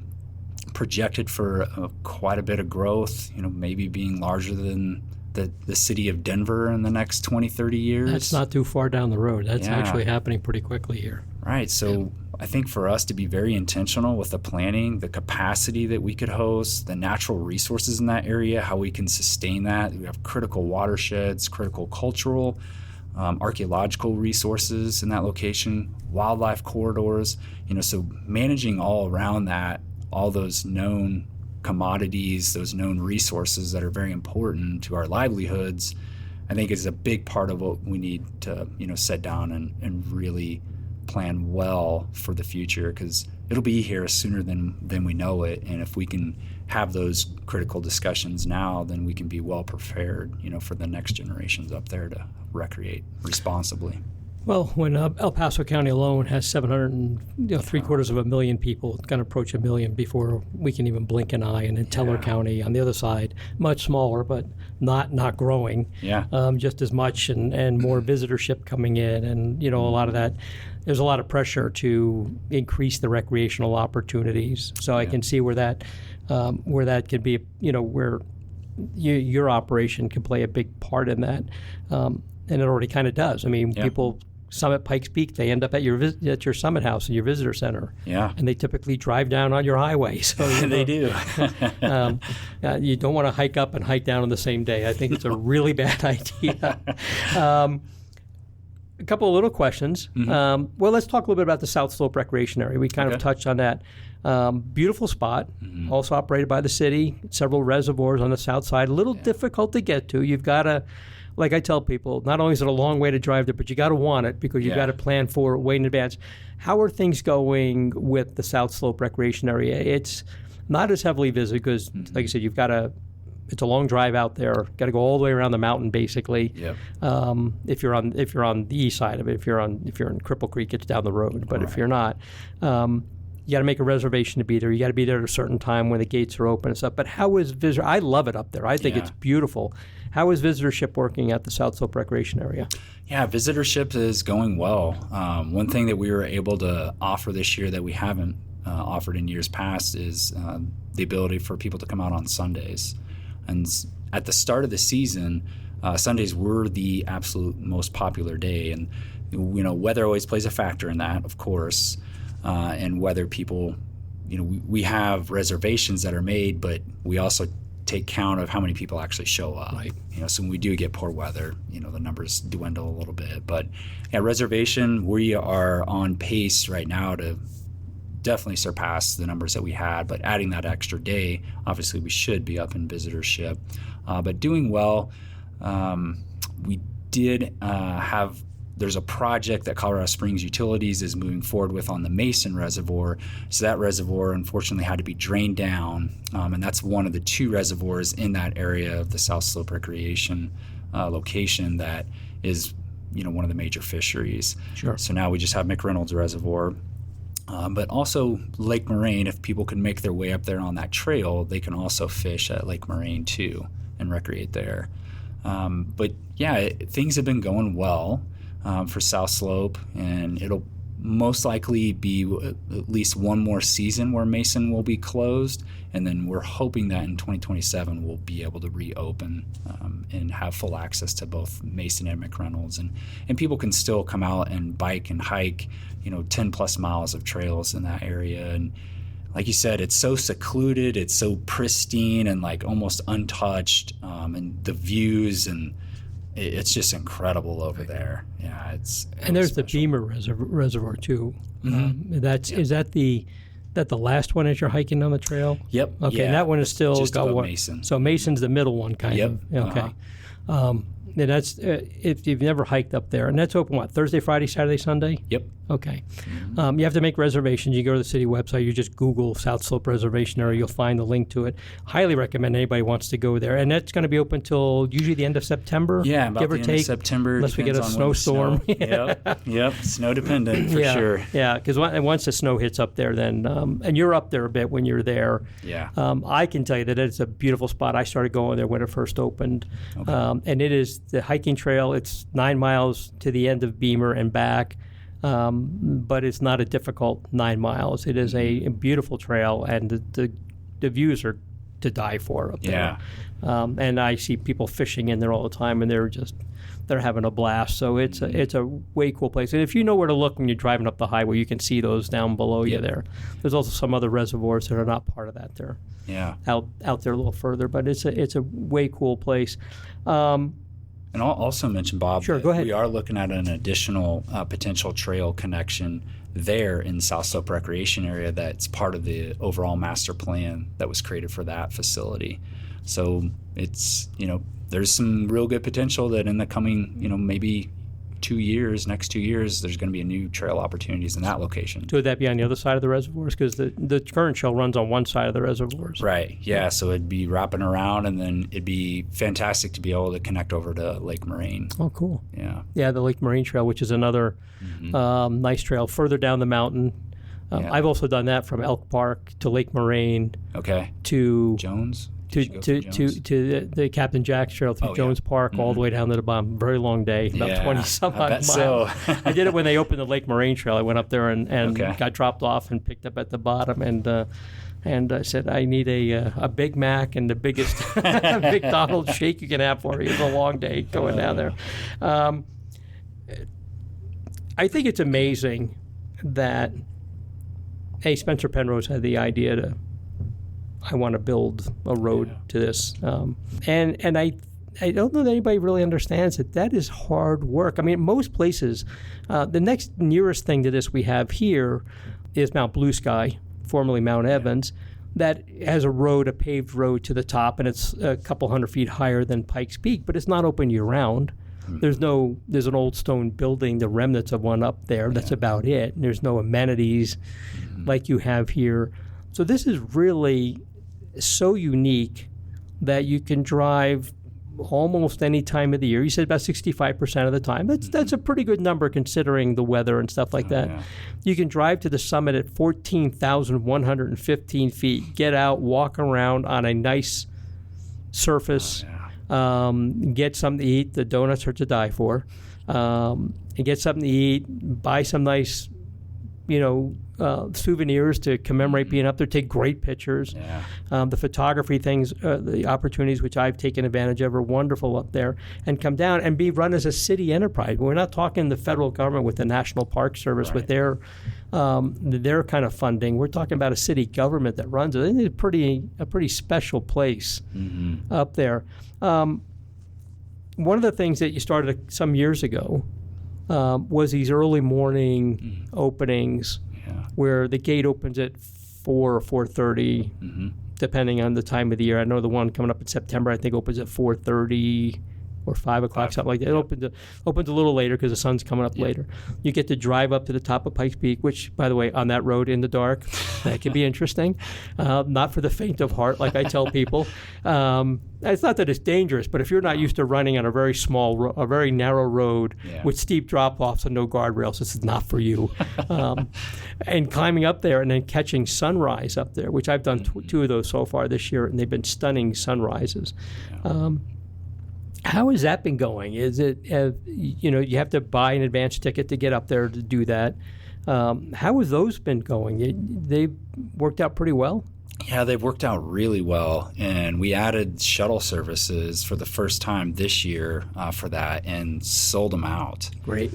projected for quite a bit of growth, maybe being larger than the city of Denver in the next 20, 30 years. That's not too far down the road. That's actually happening pretty quickly here. Right. So I think for us to be very intentional with the planning, the capacity that we could host, the natural resources in that area, how we can sustain that. We have critical watersheds, critical cultural, archaeological resources in that location, wildlife corridors, so managing all around that, all those known commodities, those known resources that are very important to our livelihoods, I think is a big part of what we need to, sit down and really plan well for the future, because it'll be here sooner than we know it. And if we can have those critical discussions now, then we can be well prepared, for the next generations up there to recreate responsibly. Well, when El Paso County alone has 700,000 people, it's going to approach 1 million before we can even blink an eye. And then Teller County on the other side, much smaller, but not growing just as much, and more visitorship coming in, and a lot of that. There's a lot of pressure to increase the recreational opportunities. So I can see where that could be, where your operation can play a big part in that, and it already kind of does. I mean, people summit Pikes Peak, they end up at your summit house in your visitor center. Yeah. And they typically drive down on your highway. So they do. You don't want to hike up and hike down on the same day. I think it's a really bad idea. A couple of little questions. Well, let's talk a little bit about the South Slope Recreation Area. We kind of touched on that. Beautiful spot, also operated by the city, several reservoirs on the south side, a little difficult to get to. You've got to like I tell people, not only is it a long way to drive there, but you got to want it because you got to plan for it way in advance. How are things going with the South Slope Recreation Area? It's not as heavily visited because, like I said, it's a long drive out there. Got to go all the way around the mountain, basically. Yep. If you're on the east side of it, if you're in Cripple Creek, it's down the road. But if you're not, you got to make a reservation to be there. You got to be there at a certain time when the gates are open and stuff. But how is visitor? I love it up there. I think it's beautiful. How is visitorship working at the South Slope Recreation Area? Yeah, visitorship is going well. One thing that we were able to offer this year that we haven't offered in years past is the ability for people to come out on Sundays. And at the start of the season, Sundays were the absolute most popular day. And, weather always plays a factor in that, of course, and whether people, we have reservations that are made, but we also take count of how many people actually show up. Right. So when we do get poor weather, the numbers dwindle a little bit. But reservation, we are on pace right now to definitely surpass the numbers that we had, but adding that extra day, obviously we should be up in visitorship. But doing well, we did there's a project that Colorado Springs Utilities is moving forward with on the Mason Reservoir. So that reservoir, unfortunately, had to be drained down, and that's one of the 2 reservoirs in that area of the South Slope Recreation location that is, one of the major fisheries. Sure. So now we just have McReynolds Reservoir. But also Lake Moraine, if people can make their way up there on that trail, they can also fish at Lake Moraine too and recreate there. But things have been going well for South Slope, and it'll most likely be at least one more season where Mason will be closed, and then we're hoping that in 2027 we'll be able to reopen and have full access to both Mason and McReynolds, and people can still come out and bike and hike 10 plus miles of trails in that area. And like you said, it's so secluded, it's so pristine and like almost untouched, and the views, and it's just incredible over there. Yeah, and there's special. The Beamer Reservoir too. Mm-hmm. Is that the last one as you're hiking on the trail? Yep. Okay, and that one is still just got above Mason. So Mason's the middle one, kind of. Okay. And that's if you've never hiked up there, and that's open Thursday, Friday, Saturday, Sunday. Yep. Okay. You have to make reservations. You go to the city website. You just Google South Slope Reservation Area. You'll find the link to it. Highly recommend anybody wants to go there, and that's going to be open till usually the end of September. Yeah, about give or the end take, of September. unless we get a snowstorm. Yep. Snow dependent for sure. Yeah, because once the snow hits up there, then and you're up there a bit when you're there. Yeah. I can tell you that it's a beautiful spot. I started going there when it first opened, and it is the hiking trail. It's 9 miles to the end of Beamer and back, but it's not a difficult 9 miles. It is a beautiful trail, and the views are to die for up there. And I see people fishing in there all the time, and they're having a blast. So it's a way cool place. And if you know where to look when you're driving up the highway, you can see those down below you there. There's also some other reservoirs that are not part of that there. Yeah. Out there a little further, but it's a way cool place. And I'll also mention, Bob, sure, go ahead. We are looking at an additional potential trail connection there in South Slope Recreation Area that's part of the overall master plan that was created for that facility. So it's, there's some real good potential that in the coming, maybe next 2 years, there's going to be a new trail opportunities in that location. So would that be on the other side of the reservoirs? Because the current trail runs on one side of the reservoirs. Right, yeah. So it'd be wrapping around, and then it'd be fantastic to be able to connect over to Lake Moraine. Oh, cool. Yeah. Yeah, the Lake Moraine Trail, which is another nice trail further down the mountain. I've also done that from Elk Park to Lake Moraine. Okay. To Jones? To the Captain Jack's Trail through Jones Park all the way down to the bottom. Very long day, about 20 some odd miles. So. I did it when they opened the Lake Moraine Trail. I went up there and got dropped off and picked up at the bottom, and I said, I need a Big Mac and the biggest McDonald's shake you can have for me. It was a long day going down there. I think it's amazing that Spencer Penrose had the idea I want to build a road to this. And I don't know that anybody really understands that is hard work. I mean, most places, the next nearest thing to this we have here is Mount Blue Sky, formerly Mount Evans. that has a paved road to the top, and it's a couple hundred feet higher than Pikes Peak, but it's not open year-round. There's an old stone building, the remnants of one up there. That's about it. And there's no amenities like you have here. So this is really so unique that you can drive almost any time of the year. You said about 65% of the time. That's a pretty good number considering the weather and stuff like that. Yeah. You can drive to the summit at 14,115 feet, get out, walk around on a nice surface, get something to eat. The donuts are to die for. And get something to eat, buy some nice, souvenirs to commemorate being up there, take great pictures. Yeah. The photography things, the opportunities which I've taken advantage of are wonderful up there, and come down and be run as a city enterprise. We're not talking the federal government with the National Park Service with their kind of funding. We're talking about a city government that runs it. I think it's a pretty special place up there. One of the things that you started some years ago was these early morning openings where the gate opens at 4 or 4:30, depending on the time of the year. I know the one coming up in September, I think, opens at 4:30 or 5 o'clock, something like that. It opens a little later because the sun's coming up later. You get to drive up to the top of Pikes Peak, which, by the way, on that road in the dark, that can be interesting. Not for the faint of heart, like I tell people. It's not that it's dangerous, but if you're not used to running on a very very narrow road with steep drop-offs and no guardrails, this is not for you. And climbing up there and then catching sunrise up there, which I've done two of those so far this year, and they've been stunning sunrises. How has that been going? Is it, you have to buy an advance ticket to get up there to do that. How have those been going? They've worked out pretty well? Yeah, they've worked out really well. And we added shuttle services for the first time this year for that and sold them out. Great.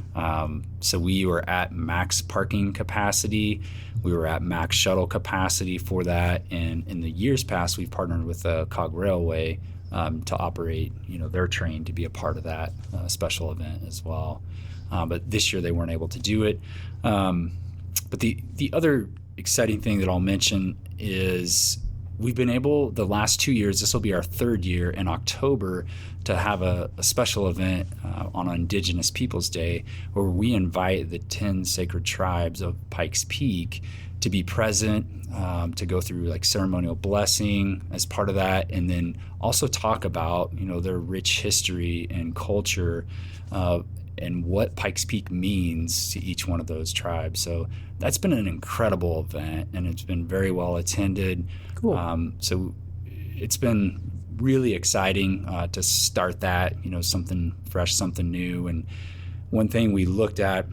So we were at max parking capacity. We were at max shuttle capacity for that. And in the years past, we've partnered with the Cog Railway to operate, their train to be a part of that special event as well. But this year they weren't able to do it. But the other exciting thing that I'll mention is we've been able, the last 2 years, this will be our third year in October, to have a special event on Indigenous Peoples Day where we invite the 10 sacred tribes of Pikes Peak to be present, to go through like ceremonial blessing as part of that, and then also talk about their rich history and culture and what Pikes Peak means to each one of those tribes. So that's been an incredible event, and it's been very well attended. Cool. So it's been really exciting to start that, something fresh, something new. And one thing we looked at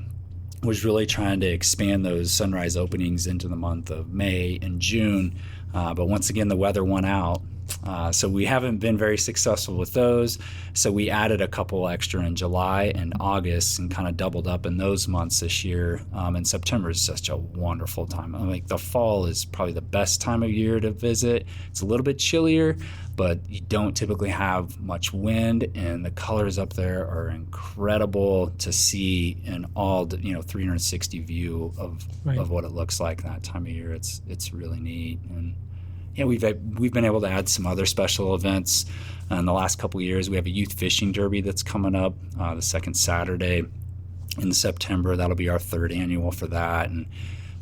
was really trying to expand those sunrise openings into the month of May and June. But once again, the weather won out. So we haven't been very successful with those. So we added a couple extra in July and August and kind of doubled up in those months this year. And September is such a wonderful time. The fall is probably the best time of year to visit. It's a little bit chillier, but you don't typically have much wind, and the colors up there are incredible to see in all the 360 view of what it looks like that time of year. It's really neat. And we've been able to add some other special events in the last couple of years. We have a youth fishing derby that's coming up the second Saturday in September. That'll be our third annual for that, and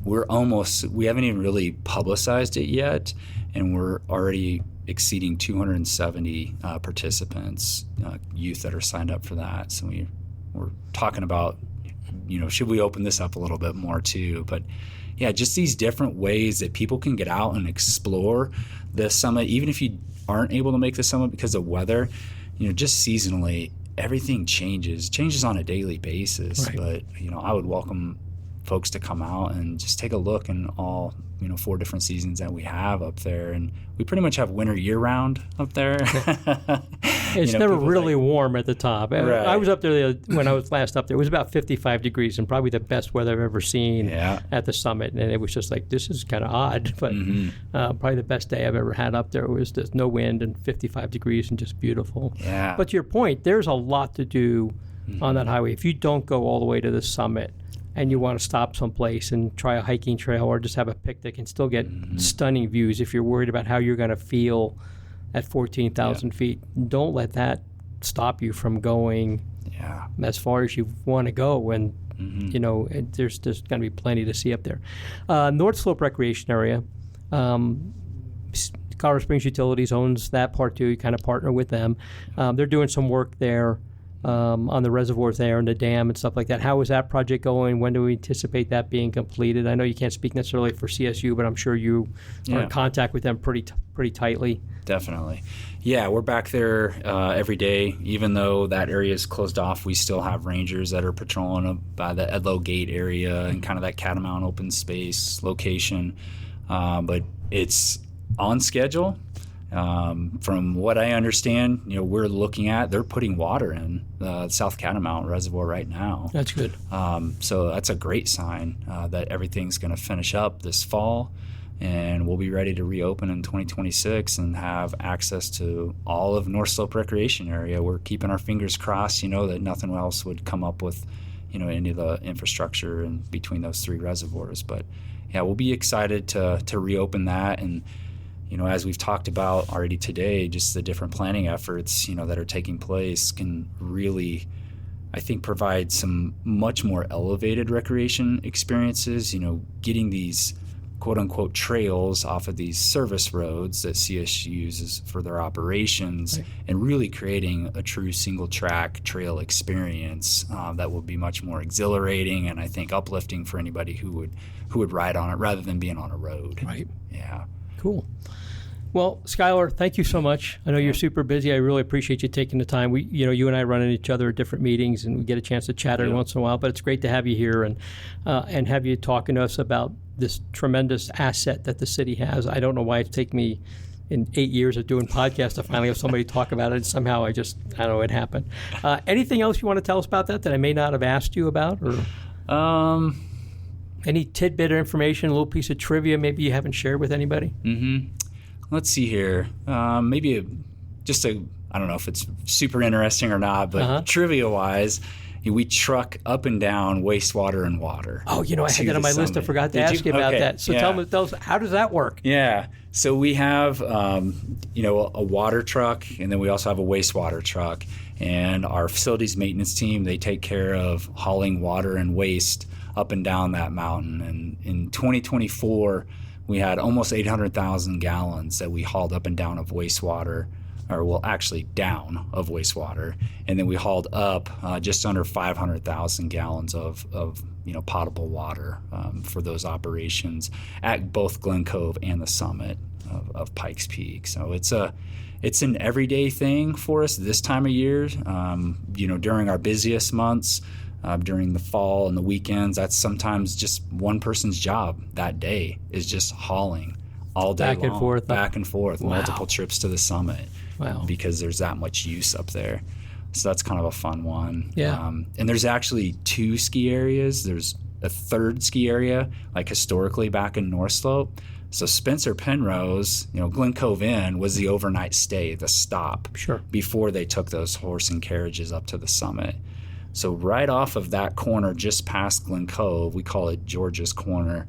we haven't even really publicized it yet, and we're already exceeding 270 participants, youth that are signed up for that. So we're talking about, should we open this up a little bit more too? But yeah, just these different ways that people can get out and explore the summit, even if you aren't able to make the summit because of weather. Just seasonally, everything changes on a daily basis. Right. But I would welcome folks to come out and just take a look in all 4 different seasons that we have up there. And we pretty much have winter year round up there. It's never really warm at the top. Right. I was up there when I was last up there. It was about 55 degrees and probably the best weather I've ever seen at the summit. And it was just like, this is kind of odd, but probably the best day I've ever had up there. It was just no wind and 55 degrees and just beautiful. Yeah. But to your point, there's a lot to do on that highway. If you don't go all the way to the summit, and you want to stop someplace and try a hiking trail or just have a picnic and still get stunning views, if you're worried about how you're going to feel at 14,000 feet, don't let that stop you from going as far as you want to go. And you know, there's going to be plenty to see up there. North Slope Recreation Area, Colorado Springs Utilities owns that part too. You kind of partner with them. They're doing some work there on the reservoirs there and the dam and stuff like that. How is that project going? When do we anticipate that being completed? I know you can't speak necessarily for CSU, but I'm sure you are in contact with them pretty tightly. Definitely. Yeah, we're back there every day. Even though that area is closed off, we still have rangers that are patrolling by the Edlow Gate area and kind of that Catamount open space location. But it's on schedule. From what I understand, you know, they're putting water in the South Catamount Reservoir right now. That's good. So that's a great sign that everything's going to finish up this fall, and we'll be ready to reopen in 2026 and have access to all of North Slope Recreation Area. We're keeping our fingers crossed, you know, that nothing else would come up with, you know, any of the infrastructure in between those three reservoirs. But yeah, we'll be excited to reopen that. And you know, as we've talked about already today, just the different planning efforts, you know, that are taking place can really, I think, provide some much more elevated recreation experiences, you know, getting these quote unquote trails off of these service roads that CSU uses for their operations, right, and really creating a true single track trail experience that will be much more exhilarating and I think uplifting for anybody who would ride on it rather than being on a road. Right. Yeah. Cool. Well, Skyler, thank you so much. I know you're super busy. I really appreciate you taking the time. You and I run into each other at different meetings, and we get a chance to chat every once in a while. But it's great to have you here and have you talking to us about this tremendous asset that the city has. I don't know why it's taken me in 8 years of doing podcasts to finally have somebody talk about it. And somehow I don't know, it happened. Anything else you want to tell us about that I may not have asked you about, or any tidbit of information, a little piece of trivia maybe you haven't shared with anybody? Let's see here. Maybe I don't know if it's super interesting or not, but trivia-wise, we truck up and down wastewater and water. Oh, you know, I had that on my list. I forgot to ask you about that. So tell us, how does that work? Yeah. So we have, you know, a water truck, and then we also have a wastewater truck. And our facilities maintenance team, they take care of hauling water and waste up and down that mountain. And in 2024, we had almost 800,000 gallons that we hauled up and down of wastewater, or well, actually down of wastewater, and then we hauled up just under 500,000 gallons of you know, potable water for those operations at both Glen Cove and the summit of Pikes Peak. So it's an everyday thing for us this time of year. You know, during our busiest months, during the fall and the weekends, that's sometimes just one person's job that day is just hauling all day long. Back and forth, wow, multiple trips to the summit. Wow. Because there's that much use up there. So that's kind of a fun one. Yeah. And there's actually 2 ski areas. There's a third ski area, like historically back in North Slope. So Spencer Penrose, you know, Glen Cove Inn was the overnight stay, the stop, sure, before they took those horse and carriages up to the summit. So right off of that corner, just past Glen Cove, we call it George's Corner.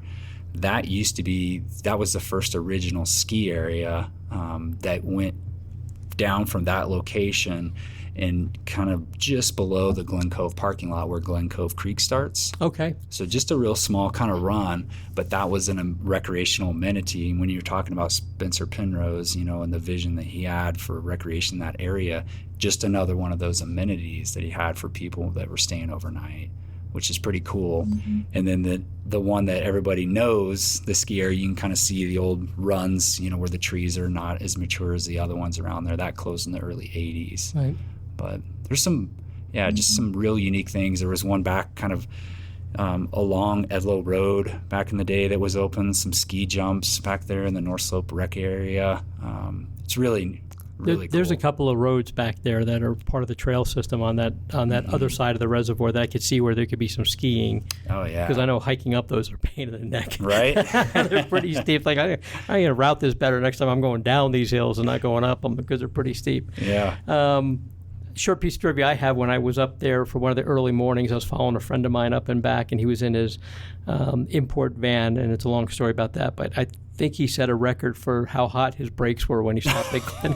That was the first original ski area that went down from that location and kind of just below the Glen Cove parking lot where Glen Cove Creek starts. Okay. So just a real small kind of run, but that was a recreational amenity. When you're talking about Spencer Penrose, you know, and the vision that he had for recreation in that area, just another one of those amenities that he had for people that were staying overnight, which is pretty cool. Mm-hmm. And then the one that everybody knows, the ski area, you can kind of see the old runs, you know, where the trees are not as mature as the other ones around there. That closed in the early 80s. Right. But there's just some real unique things. There was one back kind of along Edlow Road back in the day that was open, some ski jumps back there in the North Slope rec area. It's really cool. There's a couple of roads back there that are part of the trail system on that mm-hmm. other side of the reservoir that I could see where there could be some skiing. Oh yeah, because I know hiking up those are a pain in the neck. Right, they're pretty steep. Like I'm gonna route this better next time I'm going down these hills and not going up them because they're pretty steep. Yeah. short piece of trivia I have, when I was up there for one of the early mornings, I was following a friend of mine up and back, and he was in his import van, and it's a long story about that, but I think he set a record for how hot his brakes were when he stopped at Glen.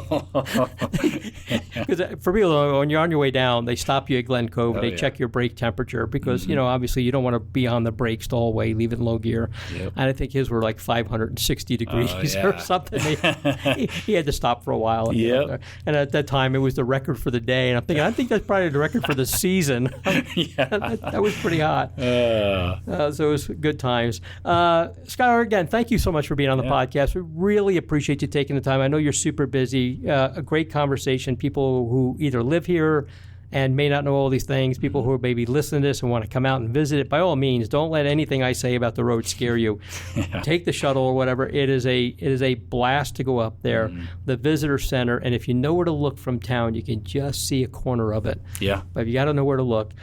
Because for people, when you're on your way down, they stop you at Glen Cove, and they check your brake temperature because, obviously you don't want to be on the brakes the whole way, leave it in low gear. Yep. And I think his were like 560 degrees or something. He had to stop for a while. Yep. And at that time, it was the record for the day. And I'm thinking, I think that's probably the record for the season. That was pretty hot. So it was good times. Skyler, again, thank you so much for being on the podcast. We really appreciate you taking the time. I know you're super busy. A great conversation. People who either live here and may not know all these things, people who are maybe listening to this and want to come out and visit it, by all means, don't let anything I say about the road scare you. Take the shuttle or whatever. It is a blast to go up there. The visitor center, and if you know where to look from town, you can just see a corner of it. Yeah. But you got to know where to look.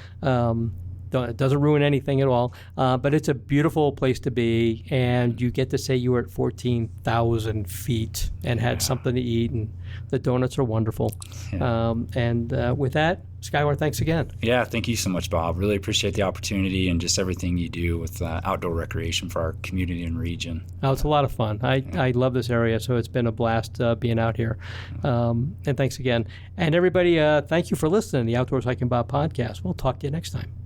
It doesn't ruin anything at all, but it's a beautiful place to be, and you get to say you were at 14,000 feet and had something to eat, and the donuts are wonderful. And with that, Skyler, thanks again. Yeah, thank you so much, Bob. Really appreciate the opportunity and just everything you do with outdoor recreation for our community and region. Oh, it's a lot of fun. I love this area, so it's been a blast being out here. And thanks again. And everybody, thank you for listening to the Outdoors Hiking Bob podcast. We'll talk to you next time.